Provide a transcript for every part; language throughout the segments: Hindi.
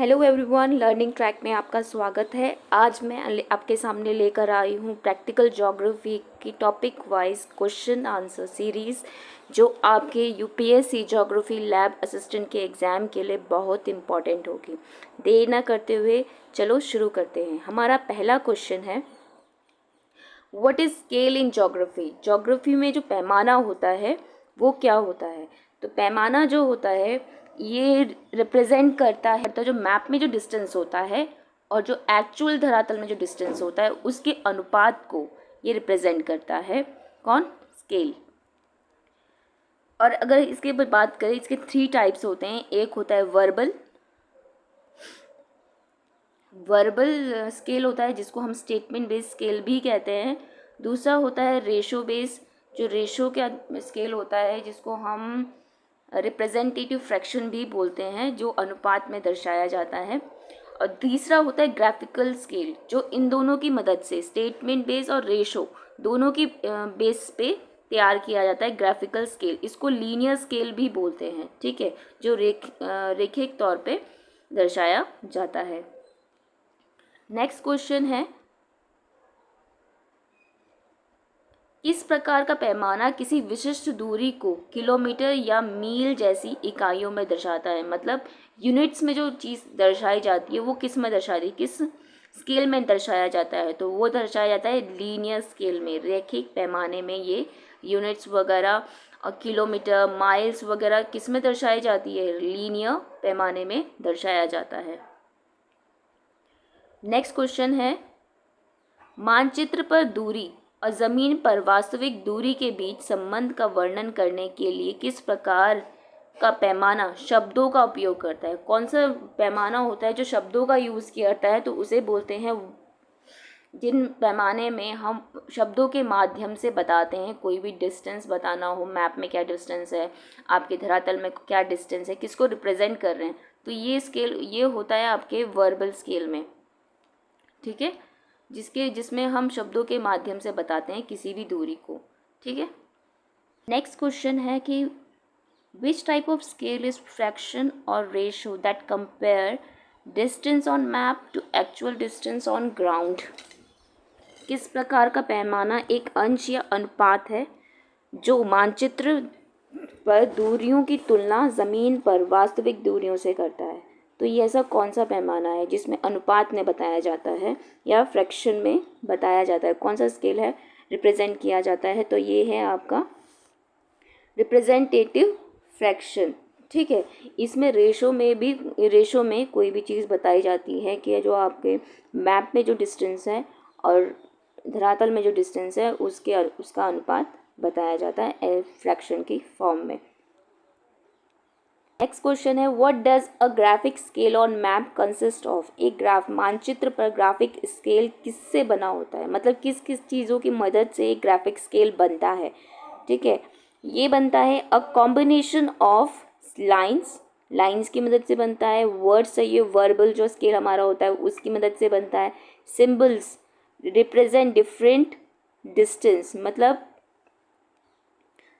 हेलो एवरीवन, लर्निंग ट्रैक में आपका स्वागत है। आज मैं आपके सामने लेकर आई हूँ प्रैक्टिकल ज्योग्राफी की topic wise question answer series, जो आपके यूपीएससी ज्योग्राफी लैब असिस्टेंट के एग्ज़ाम के लिए बहुत इम्पॉर्टेंट होगी। देर ना करते हुए चलो शुरू करते हैं। हमारा पहला क्वेश्चन है, what is scale in geography. Geography में जो पैमाना होता है वो क्या होता है? तो पैमाना जो होता है ये रिप्रेजेंट करता है तो जो मैप में जो डिस्टेंस होता है और जो एक्चुअल धरातल में जो डिस्टेंस होता है उसके अनुपात को ये रिप्रेजेंट करता है। कौन? स्केल। और अगर इसके बात करें, इसके 3 टाइप्स होते हैं। एक होता है वर्बल स्केल होता है, जिसको हम स्टेटमेंट बेस्ड स्केल भी कहते हैं। दूसरा होता है रेशो बेस्ड, जो रेशो का स्केल होता है, जिसको हम रिप्रेजेंटेटिव फ्रैक्शन भी बोलते हैं, जो अनुपात में दर्शाया जाता है। और तीसरा होता है ग्राफिकल स्केल, जो इन दोनों की मदद से स्टेटमेंट बेस और रेशो दोनों की बेस पे तैयार किया जाता है ग्राफिकल स्केल। इसको लीनियर स्केल भी बोलते हैं, ठीक है, जो रेखिक तौर पे दर्शाया जाता है। नेक्स्ट क्वेश्चन है, किस प्रकार का पैमाना किसी विशिष्ट दूरी को किलोमीटर या मील जैसी इकाइयों में दर्शाता है? मतलब यूनिट्स में जो चीज़ दर्शाई जाती है वो किस में दर्शाती है, किस स्केल में दर्शाया जाता है? तो वो दर्शाया जाता है लीनियर स्केल में, रैखिक पैमाने में। ये यूनिट्स वगैरह और किलोमीटर, माइल्स वगैरह किस में दर्शाई जाती है? लीनियर पैमाने में दर्शाया जाता है। नेक्स्ट क्वेश्चन है, मानचित्र पर दूरी और ज़मीन पर वास्तविक दूरी के बीच संबंध का वर्णन करने के लिए किस प्रकार का पैमाना शब्दों का उपयोग करता है? कौन सा पैमाना होता है जो शब्दों का यूज़ किया जाता है? तो उसे बोलते हैं, जिन पैमाने में हम शब्दों के माध्यम से बताते हैं, कोई भी डिस्टेंस बताना हो, मैप में क्या डिस्टेंस है, आपके धरातल में क्या डिस्टेंस है, किसको रिप्रेजेंट कर रहे हैं, तो ये स्केल ये होता है आपके वर्बल स्केल में, ठीक है, जिसमें हम शब्दों के माध्यम से बताते हैं किसी भी दूरी को, ठीक है। नेक्स्ट क्वेश्चन है कि which type of scale is fraction और ratio that compare distance on map to actual distance on ground. किस प्रकार का पैमाना एक अंश या अनुपात है जो मानचित्र पर दूरियों की तुलना ज़मीन पर वास्तविक दूरियों से करता है? तो ये ऐसा कौन सा पैमाना है जिसमें अनुपात में बताया जाता है या फ्रैक्शन में बताया जाता है? कौन सा स्केल है रिप्रेजेंट किया जाता है? तो ये है आपका रिप्रेजेंटेटिव फ्रैक्शन, ठीक है। इसमें रेशो में कोई भी चीज़ बताई जाती है कि जो आपके मैप में जो डिस्टेंस है और धरातल में जो डिस्टेंस है उसका अनुपात बताया जाता है फ्रैक्शन की फॉर्म में। नेक्स्ट क्वेश्चन है, what does a graphic scale on map consist of. एक ग्राफ मानचित्र पर ग्राफिक स्केल किससे बना होता है? मतलब किस किस चीज़ों की मदद से एक ग्राफिक स्केल बनता है, ठीक है। ये बनता है अ कॉम्बिनेशन ऑफ लाइंस की मदद से बनता है। वर्ड्स है, ये वर्बल जो स्केल हमारा होता है उसकी मदद से बनता है। सिंबल्स रिप्रेजेंट डिफरेंट डिस्टेंस, मतलब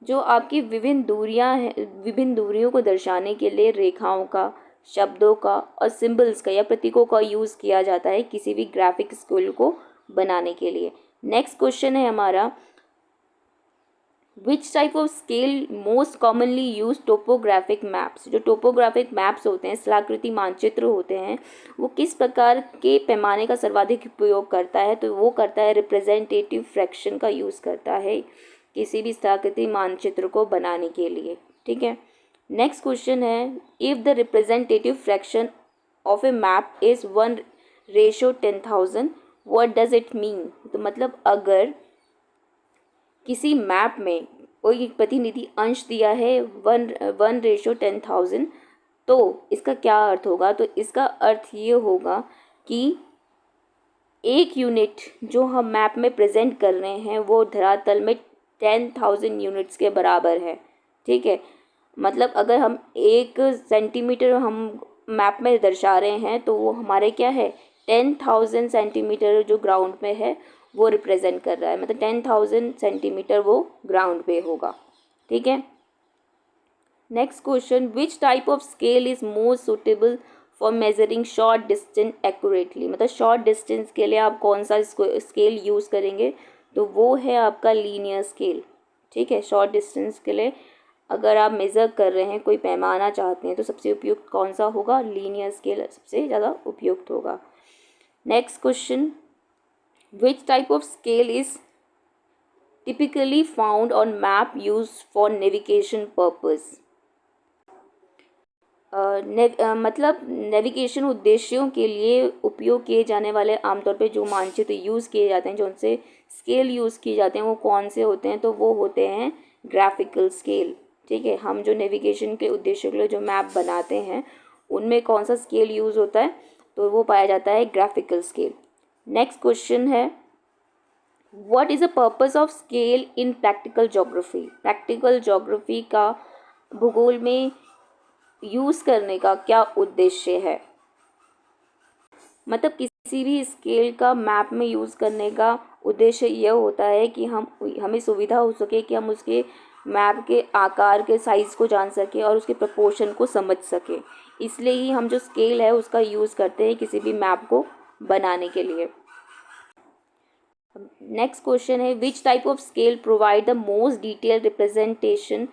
जो आपकी विभिन्न दूरियों को दर्शाने के लिए रेखाओं का, शब्दों का और सिंबल्स का या प्रतीकों का यूज़ किया जाता है किसी भी ग्राफिक स्केल को बनाने के लिए। नेक्स्ट क्वेश्चन है हमारा, विच type of scale most commonly use topographic maps. जो टोपोग्राफिक मैप्स होते हैं, स्थलाकृति मानचित्र होते हैं, वो किस प्रकार के पैमाने का सर्वाधिक उपयोग करता है? तो वो करता है रिप्रेजेंटेटिव फ्रैक्शन का यूज़ करता है किसी भी स्थलाकृति मानचित्र को बनाने के लिए, ठीक है। नेक्स्ट क्वेश्चन है, if the representative fraction of A map is 1:10,000 what does it mean. तो मतलब अगर किसी मैप में कोई प्रतिनिधि अंश दिया है 1:10,000, तो इसका क्या अर्थ होगा? तो इसका अर्थ ये होगा कि एक यूनिट जो हम मैप में प्रेजेंट कर रहे हैं वो धरातल में 10,000 यूनिट्स के बराबर है, ठीक है। मतलब अगर हम 1 सेंटीमीटर हम मैप में दर्शा रहे हैं तो वो हमारे क्या है, 10,000 सेंटीमीटर जो ग्राउंड में है वो रिप्रेजेंट कर रहा है, मतलब 10,000 सेंटीमीटर वो ग्राउंड पे होगा, ठीक है। Next question, which type of scale is most suitable for measuring short distance accurately, मतलब शॉर्ट डिस्टेंस के लिए आप कौन सा स्केल यूज़ करेंगे, तो वो है आपका लीनियर स्केल। ठीक है, शॉर्ट डिस्टेंस के लिए अगर आप मेज़र कर रहे हैं, कोई पैमाना चाहते हैं, तो सबसे उपयुक्त कौन सा होगा, लीनियर स्केल सबसे ज़्यादा उपयुक्त होगा। Next question, which type of scale is typically found on map use for navigation purpose. मतलब नेविगेशन उद्देश्यों के लिए उपयोग किए जाने वाले आमतौर पे जो मानचित्र यूज़ किए जाते हैं, जो उनसे स्केल यूज़ किए जाते हैं, वो कौन से होते हैं, तो वो होते हैं ग्राफिकल स्केल। ठीक है, हम जो नेविगेशन के उद्देश्यों के लिए जो मैप बनाते हैं, उनमें कौन सा स्केल यूज़ होता है, तो वो पाया जाता है ग्राफिकल स्केल। नेक्स्ट क्वेश्चन है, what is the purpose of scale in practical geography. Practical geography का भूगोल में यूज़ करने का क्या उद्देश्य है। मतलब किसी भी स्केल का मैप में यूज़ करने का उद्देश्य यह होता है कि हमें सुविधा हो सके कि हम उसके मैप के आकार के साइज़ को जान सकें और उसके प्रपोर्शन को समझ सकें। इसलिए ही हम जो स्केल है उसका यूज़ करते हैं किसी भी मैप को बनाने के लिए। नेक्स्ट क्वेश्चन है, विच type of scale provide the most detail representation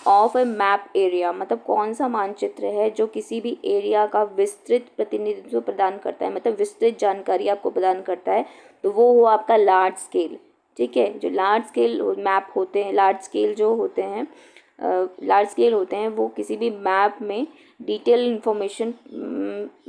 of A map area. मतलब कौन सा मानचित्र है जो किसी भी एरिया का विस्तृत प्रतिनिधित्व प्रदान करता है, मतलब विस्तृत जानकारी आपको प्रदान करता है, तो वो हो आपका लार्ज स्केल। ठीक है, जो लार्ज स्केल मैप होते हैं, लार्ज स्केल होते हैं वो किसी भी मैप में डिटेल इन्फॉर्मेशन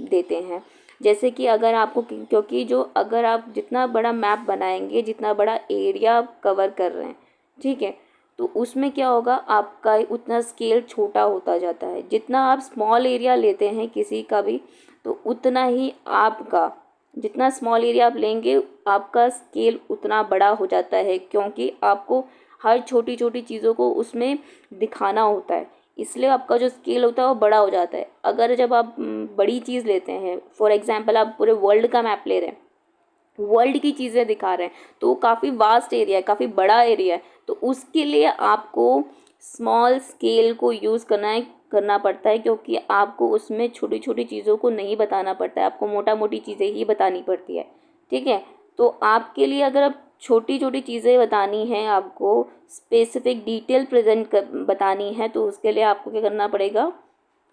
देते हैं। जैसे कि अगर आपको, क्योंकि जो अगर आप जितना बड़ा मैप बनाएंगे, जितना बड़ा एरिया कवर कर रहे हैं, ठीक है, तो उसमें क्या होगा, आपका उतना स्केल छोटा होता जाता है। जितना आप स्मॉल एरिया लेते हैं किसी का भी, तो उतना ही आपका, जितना स्मॉल एरिया आप लेंगे, आपका स्केल उतना बड़ा हो जाता है, क्योंकि आपको हर छोटी छोटी चीज़ों को उसमें दिखाना होता है, इसलिए आपका जो स्केल होता है वो बड़ा हो जाता है। अगर जब आप बड़ी चीज़ लेते हैं, फॉर एग्जांपल आप पूरे वर्ल्ड का मैप ले रहे हैं, वर्ल्ड की चीज़ें दिखा रहे हैं, तो वो काफ़ी वास्ट एरिया है, काफ़ी बड़ा एरिया है, तो उसके लिए आपको स्मॉल स्केल को यूज़ करना पड़ता है, क्योंकि आपको उसमें छोटी छोटी चीज़ों को नहीं बताना पड़ता है, आपको मोटा मोटी चीज़ें ही बतानी पड़ती है। ठीक है, तो आपके लिए अगर आप छोटी छोटी चीज़ें बतानी हैं, आपको स्पेसिफिक डिटेल बतानी है, तो उसके लिए आपको क्या करना पड़ेगा,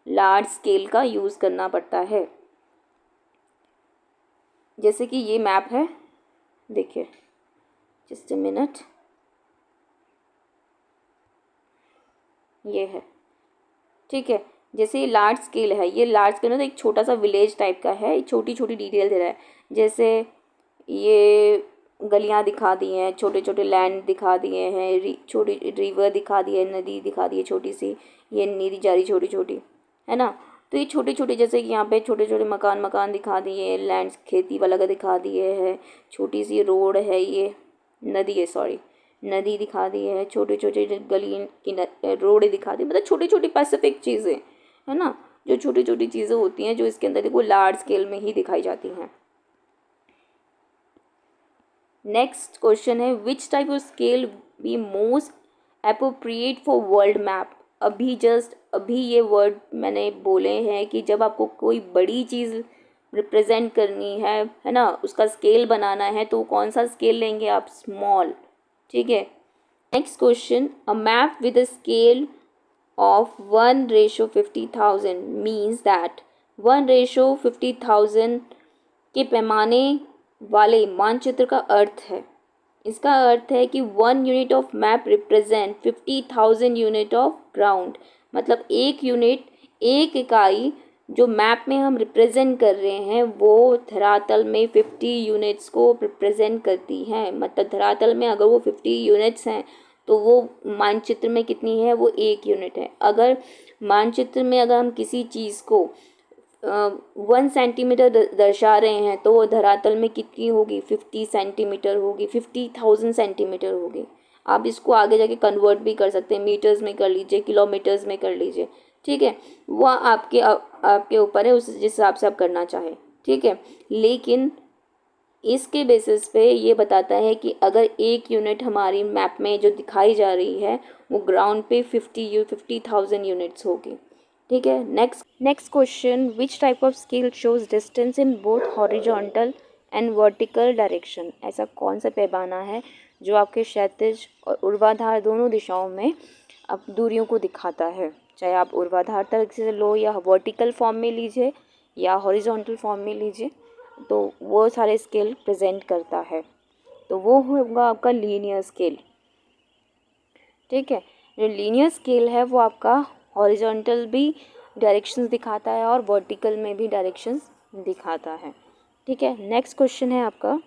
लार्ज स्केल का यूज़ करना पड़ता है। जैसे कि ये मैप है, देखिए, जस्ट अ मिनट, ये है। ठीक है, जैसे ये लार्ज स्केल है, ये लार्ज स्केल तो एक छोटा सा विलेज टाइप का है, छोटी छोटी डिटेल दे रहा है। जैसे ये गलियां दिखा दी हैं, छोटे छोटे लैंड दिखा दिए हैं, छोटी रिवर दिखा दी है, नदी दिखा दी है छोटी सी, ये नीली जा रही छोटी छोटी, है ना। तो ये छोटे छोटे, जैसे कि यहाँ पे छोटे छोटे मकान दिखा दिए, लैंड खेती वाला का दिखा दिए है, छोटी सी रोड है, ये नदी है, सॉरी, नदी दिखा दी है, छोटे छोटे गली की रोड दिखा दी, मतलब छोटी छोटी स्पेसिफिक चीज़ें, है ना, जो छोटी छोटी चीज़ें होती हैं जो इसके अंदर देखो लार्ज स्केल में ही दिखाई जाती हैं। नेक्स्ट क्वेश्चन है, विच type of scale be most appropriate for world map. अभी ये वर्ड मैंने बोले हैं कि जब आपको कोई बड़ी चीज़ रिप्रेजेंट करनी है ना, उसका स्केल बनाना है, तो कौन सा स्केल लेंगे आप, स्मॉल। ठीक है, next question, a map with a scale of 1:50,000 means that 1:50,000 के पैमाने वाले मानचित्र का अर्थ है, इसका अर्थ है कि 1 unit of map represent 50,000 unit of ground. मतलब एक यूनिट, एक इकाई जो मैप में हम रिप्रेजेंट कर रहे हैं, वो धरातल में 50 यूनिट्स को रिप्रेजेंट करती हैं। मतलब धरातल में अगर वो 50 यूनिट्स हैं, तो वो मानचित्र में कितनी है, वो 1 यूनिट है। अगर मानचित्र में अगर हम किसी चीज़ को 1 सेंटीमीटर दर्शा रहे हैं, तो वो धरातल में कितनी होगी, 50 सेंटीमीटर होगी, 50,000 सेंटीमीटर होगी। आप इसको आगे जाके कन्वर्ट भी कर सकते हैं, मीटर्स में कर लीजिए, किलोमीटर्स में कर लीजिए। ठीक है, वह आपके ऊपर है, उस जिस हिसाब से आप करना चाहें। ठीक है, लेकिन इसके बेसिस पे ये बताता है कि अगर 1 यूनिट हमारी मैप में जो दिखाई जा रही है, वो ग्राउंड पे 50,000 यूनिट्स होगी। ठीक है। Next question, which type of scale shows distance in both horizontal and vertical direction. ऐसा कौन सा पैमाना है जो आपके क्षैतिज और ऊर्ध्वाधर दोनों दिशाओं में अब दूरियों को दिखाता है, चाहे आप ऊर्ध्वाधर तरीके से लो या वर्टिकल फॉर्म में लीजिए या हॉरिजॉन्टल फॉर्म में लीजिए, तो वो सारे स्केल प्रेजेंट करता है। तो वो होगा आपका लीनियर स्केल। ठीक है, जो लीनियर स्केल है वो आपका हॉरिजॉन्टल भी डायरेक्शंस दिखाता है और वर्टिकल में भी डायरेक्शंस दिखाता है। ठीक है, नेक्स्ट क्वेश्चन है आपका,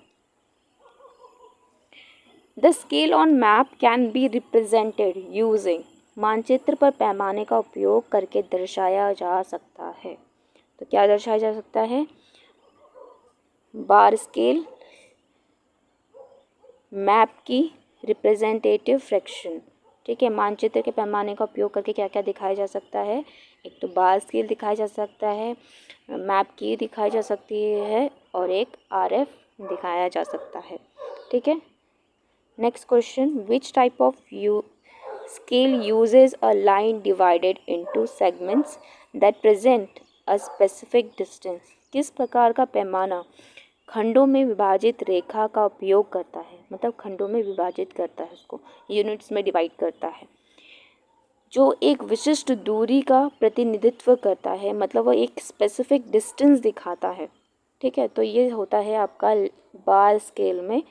the scale on map can be represented using. मानचित्र पर पैमाने का उपयोग करके दर्शाया जा सकता है। तो क्या दर्शाया जा सकता है? बार स्केल, मैप की रिप्रेजेंटेटिव फ्रैक्शन। ठीक है, मानचित्र के पैमाने का उपयोग करके क्या क्या दिखाया जा सकता है? एक तो बार स्केल दिखाया जा सकता है, मैप की दिखाई जा सकती है और एक आरएफ दिखाया जा सकता है। ठीक है, next question, which type of scale usage a line divided into segments that present a specific distance. किस प्रकार का पैमाना खंडों में विभाजित रेखा का उपयोग करता है, मतलब खंडों में विभाजित करता है, उसको यूनिट्स में डिवाइड करता है, जो एक विशिष्ट दूरी का प्रतिनिधित्व करता है, मतलब वो एक स्पेसिफिक डिस्टेंस दिखाता है। ठीक है, तो ये होता है आपका बार स्केल में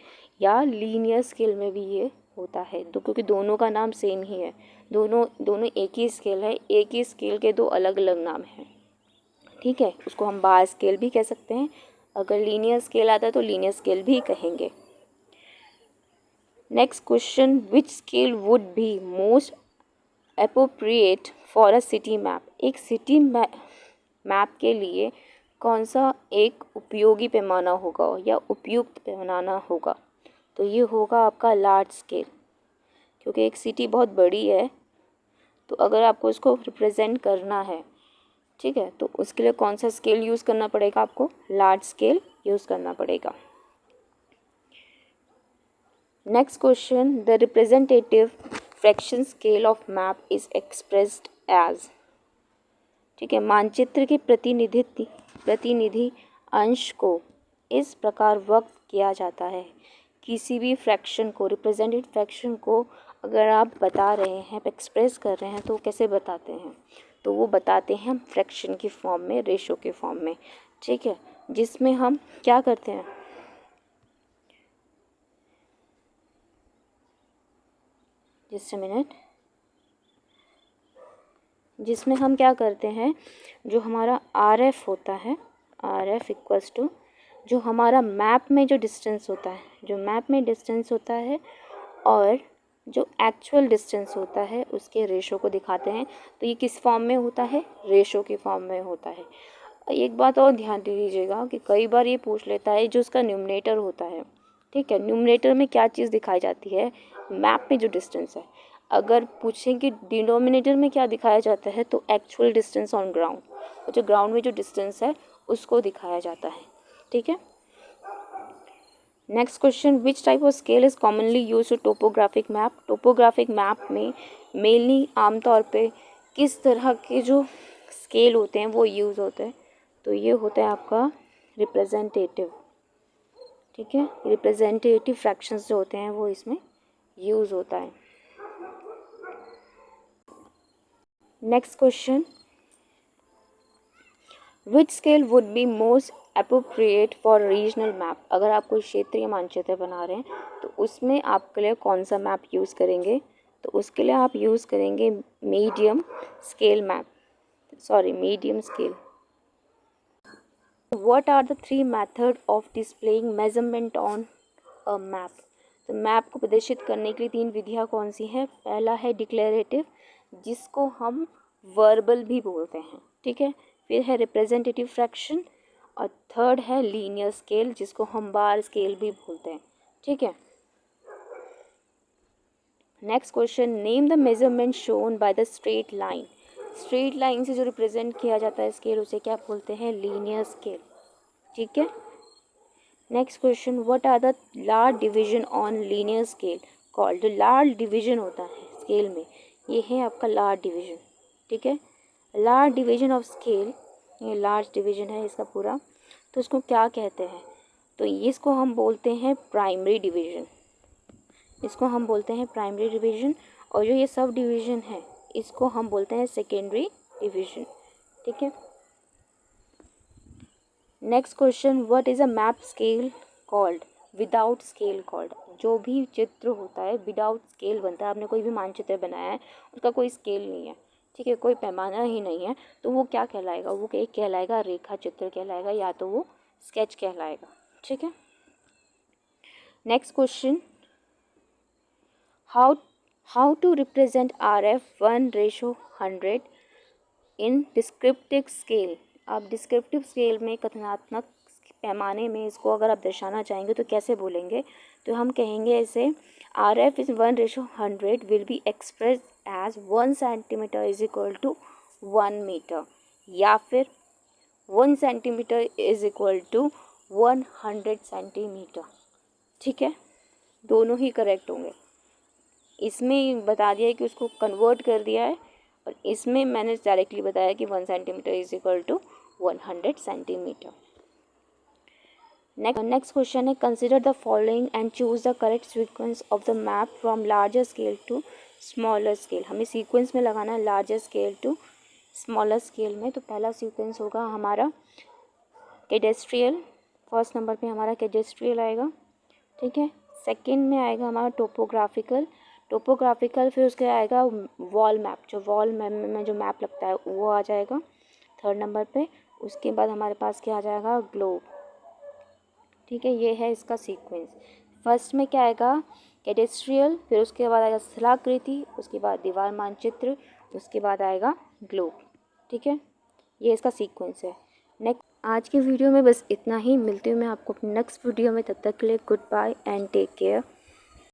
या लीनियर स्केल में भी ये होता है, तो क्योंकि दोनों का नाम सेम ही है, दोनों एक ही स्केल है, एक ही स्केल के दो अलग अलग नाम हैं। ठीक है, उसको हम बार स्केल भी कह सकते हैं, अगर लीनियर स्केल आता है तो लीनियर स्केल भी कहेंगे। Next question, which scale would be most appropriate for a city map. एक सिटी मैप के लिए कौन सा एक उपयोगी पैमाना होगा या उपयुक्त पैमाना होगा? तो ये होगा आपका लार्ज स्केल, क्योंकि एक सिटी बहुत बड़ी है, तो अगर आपको इसको रिप्रेजेंट करना है, ठीक है, तो उसके लिए कौन सा स्केल यूज़ करना पड़ेगा? आपको लार्ज स्केल यूज़ करना पड़ेगा। Next question, the representative fraction scale of map is expressed as. ठीक है, मानचित्र के प्रतिनिधि अंश को इस प्रकार व्यक्त किया जाता है। किसी भी फ्रैक्शन को, रिप्रेजेंटेड फ्रैक्शन को अगर आप बता रहे हैं, एक्सप्रेस कर रहे हैं, तो कैसे बताते हैं? तो वो बताते हैं हम फ्रैक्शन की फॉर्म में, रेशो के फॉर्म में। ठीक है, जिसमें हम क्या करते हैं, जस्ट अ मिनट, जिसमें हम क्या करते हैं, जो हमारा आर एफ होता है, आर एफ इक्वल्स टू जो हमारा मैप में जो डिस्टेंस होता है, जो मैप में डिस्टेंस होता है और जो एक्चुअल डिस्टेंस होता है, उसके रेशो को दिखाते हैं। तो ये किस फॉर्म में होता है? रेशो की फॉर्म में होता है। एक बात और ध्यान दे दीजिएगा कि कई बार ये पूछ लेता है जो उसका न्यूमरेटर होता है। ठीक है, न्यूमरेटर में क्या चीज़ दिखाई जाती है? मैप में जो डिस्टेंस है। अगर पूछें कि डिनोमिनेटर में क्या दिखाया जाता है, तो एक्चुअल डिस्टेंस ऑन ग्राउंड, और जो ग्राउंड में जो डिस्टेंस है उसको दिखाया जाता है। ठीक है, next question, which type of scale is commonly use to topographic map. Topographic map में मेनली आमतौर पे किस तरह के जो स्केल होते हैं वो यूज़ होते हैं? तो ये होता है आपका रिप्रेजेंटेटिव। ठीक है, रिप्रेजेंटेटिव फ्रैक्शंस जो होते हैं वो इसमें यूज़ होता है। Next question, which scale would be most appropriate for regional map. अगर आप कोई क्षेत्रीय मानचित्र बना रहे हैं तो उसमें आपके लिए कौन सा मैप यूज़ करेंगे? तो उसके लिए आप यूज़ करेंगे medium scale map, medium scale. What are the three methods of displaying measurement on a map? तो मैप को प्रदर्शित करने के लिए तीन विधियाँ कौन सी हैं? पहला है डिक्लेरेटिव, जिसको हम वर्बल भी बोलते हैं। ठीक है, फिर है रिप्रेजेंटेटिव फ्रैक्शन, और थर्ड है लीनियर स्केल, जिसको हम बार स्केल भी बोलते हैं। ठीक है, next question, name the measurement shown by the straight line. Straight line से जो रिप्रेजेंट किया जाता है स्केल, उसे क्या बोलते हैं? Linear scale. ठीक है, next question, what are the large division on linear scale called. जो लार्ज डिवीजन होता है स्केल में, ये है आपका लार्ज डिवीजन। ठीक है, लार्ज डिवीजन ऑफ स्केल, ये लार्ज डिवीजन है इसका पूरा, तो इसको क्या कहते हैं? तो इसको हम बोलते हैं प्राइमरी डिवीजन, इसको हम बोलते हैं प्राइमरी डिवीजन। और जो ये सब डिवीजन है इसको हम बोलते हैं सेकेंडरी डिवीजन। ठीक है। Next question, what is a map scale called? Without scale called, जो भी चित्र होता है विदाउट स्केल बनता है। आपने कोई भी मानचित्र बनाया है उसका कोई स्केल नहीं है, ठीक है, कोई पैमाना ही नहीं है, तो वो क्या कहलाएगा? वो एक कहलाएगा रेखा चित्र कहलाएगा, या तो वो स्केच कहलाएगा। ठीक है। Next question, how to represent RF 1:100 in descriptive scale? आप डिस्क्रिप्टिव स्केल में, कथनात्मक पैमाने में इसको अगर आप दर्शाना चाहेंगे तो कैसे बोलेंगे? तो हम कहेंगे इसे RF is 1:100 will be express as 1 centimetre is equal to 1 metre, या फिर 1 centimetre is equal to 100 centimetre. ठीक है, दोनों ही करेक्ट होंगे। इसमें बता दिया है कि उसको कन्वर्ट कर दिया है, और इसमें मैंने डायरेक्टली बताया कि 1 centimetre is equal to 100 centimetre. Next question है, consider the following and choose the correct sequence of the map from larger scale to smaller scale. हमें सीक्वेंस में लगाना है larger scale to smaller scale में। तो पहला सीक्वेंस होगा हमारा कैडेस्ट्रियल, फर्स्ट नंबर पे हमारा कैडेस्ट्रियल आएगा। ठीक है। सेकंड में आएगा हमारा टोपोग्राफिकल, फिर उसके आएगा वॉल मैप, जो वॉल मैप में जो मैप लगता है वो आ जाएगा थर्ड नंबर पे। उसके बाद हमारे पास क्या आ जाएगा? ग्लोब। ठीक है, ये है इसका सीक्वेंस। फर्स्ट में क्या आएगा? कैडेस्ट्रियल, फिर उसके बाद आएगा स्थलाकृति, उसके बाद दीवार मानचित्र, उसके बाद आएगा ग्लोब। ठीक है, ये इसका सीक्वेंस है। नेक्स्ट, आज के वीडियो में बस इतना ही। मिलती हूँ मैं आपको अपने नेक्स्ट वीडियो में, तब तक के लिए goodbye and take care.